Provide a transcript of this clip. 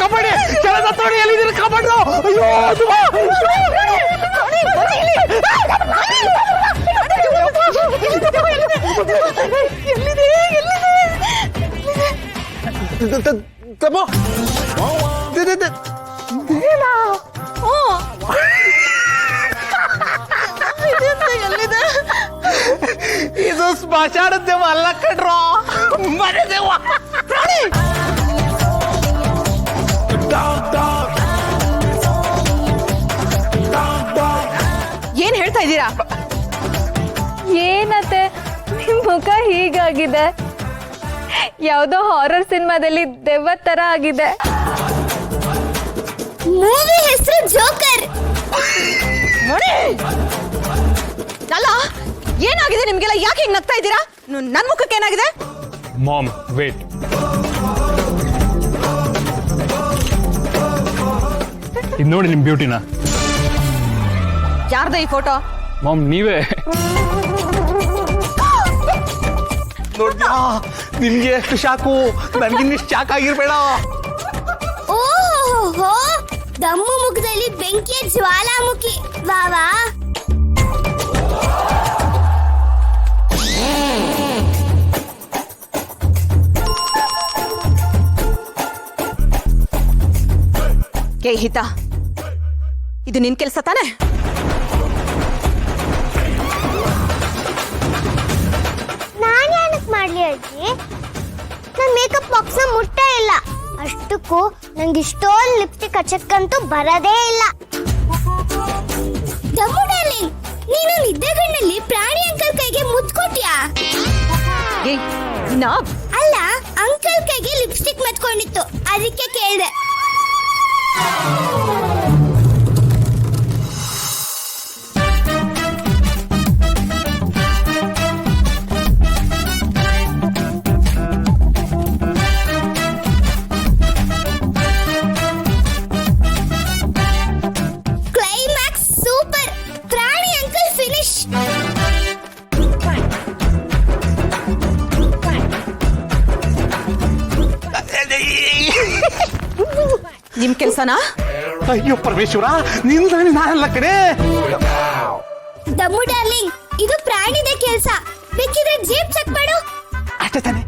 ಕಾಪಾಡಿ ಎಲ್ಲಿದ್ದೀರಿ ಕಾಪಾಡ್ರು ಅಯ್ಯೋ ಇದು ಸ್ಮಶಾನದ ದೇವ ಅಲ್ಲ ಕಣ್ರೋ ಮನೆ ದೇವ ಏನ್ ಹೇಳ್ತಾ ಇದ್ದೀರಾ? ಏನತ್ತೆ ನಿಮ್ ಮುಖ ಹೀಗಾಗಿದೆ, ಯಾವ್ದೋ ಹಾರರ್ ಸಿನಿಮಾದಲ್ಲಿ ದೆವ್ವ ತರ ಆಗಿದೆ. ಮೂವಿ ಹೆಸರು ಜೋಕರ್. ಅಲ್ಲ ಏನಾಗಿದೆ ನಿಮ್ಗೆಲ್ಲ? ಯಾಕೆ ಹಿಂಗ್ ನಗ್ತಾ ಇದ್ದೀರಾ? ನನ್ ಮುಖಕ್ಕೆ ಏನಾಗಿದೆ? ಮಾಮ್ ವೇಟ್, ಇದು ನೋಡಿ ನಿಮ್ ಬ್ಯೂಟಿನ. ಯಾರ್ದ ಈ ಫೋಟೋ? ಮಾಮ್ ನೀವೇ. ನೋಡ್ಯಾ ನಿಮ್ಗೆ ಎಷ್ಟು ಶಾಕು, ನನ್ಗಿನ್ನಿಷ್ಟು ಶಾಕ್ ಆಗಿರ್ಬೇಡ. ಓಹೋ, ದಮ್ಮು ಮುಖದಲ್ಲಿ ಬೆಂಕಿಯ ಜ್ವಾಲಾಮುಖಿ. ವಾವಾ, ಏ ಹಿತ, ಇದು ನಿನ್ ಕೆಲ್ಸ ತಾನೆ? ನಾನು ಏನಕ್ಕೆ ಮಾಡ್ಲಿ ಅಜ್ಜಿ? ನನ್ ಮೇಕಪ್ ಬಾಕ್ಸ್ ಮುಟ್ಟೇ ಇಲ್ಲ. ಅಷ್ಟಕ್ಕೂ ನಂಗೆ ಇಷ್ಟೊಂದು ಲಿಪ್ಸ್ಟಿಕ್ ಹಚ್ಚಕ್ಕಂತೂ ಬರದೇ ಇಲ್ಲ. ದಮ್ಮು ಡಾರ್ಲಿಂಗ್, ನೀನು ನಿದ್ದೆಗಣ್ಣಲ್ಲಿ ಪ್ರಾಣಿ ಅಂಕಲ್ ಕೈಗೆ ಮುದ್ದು ಕೊಟ್ಯಾ? ಅಲ್ಲ, ಅಂಕಲ್ ಕೈಗೆ ಲಿಪ್ಸ್ಟಿಕ್ ಮತ್ಕೊಂಡಿತ್ತು, ಅದಕ್ಕೆ ಕೇಳಿದೆ. Climax super. ಪ್ರಾಣಿ ಅಂಕಲ್ ಫಿನಿಶ್. ನಿಮ್ ಕೆಲ್ಸನಾ? ಅಯ್ಯೋ ಪರಮೇಶ್ವರ, ನಿಂದ ನಾನಲ್ಲ ಕಡೆ. ದಮ್ಮು ಡಾರ್ಲಿಂಗ್, ಇದು ಪ್ರಾಣಿದೇ ಕೆಲಸ. ಬೇಕಿದ್ರೆ ಜೀಪ್ ಚೆಕ್ ಮಾಡು. ಅಷ್ಟೇ ತಾನೆ.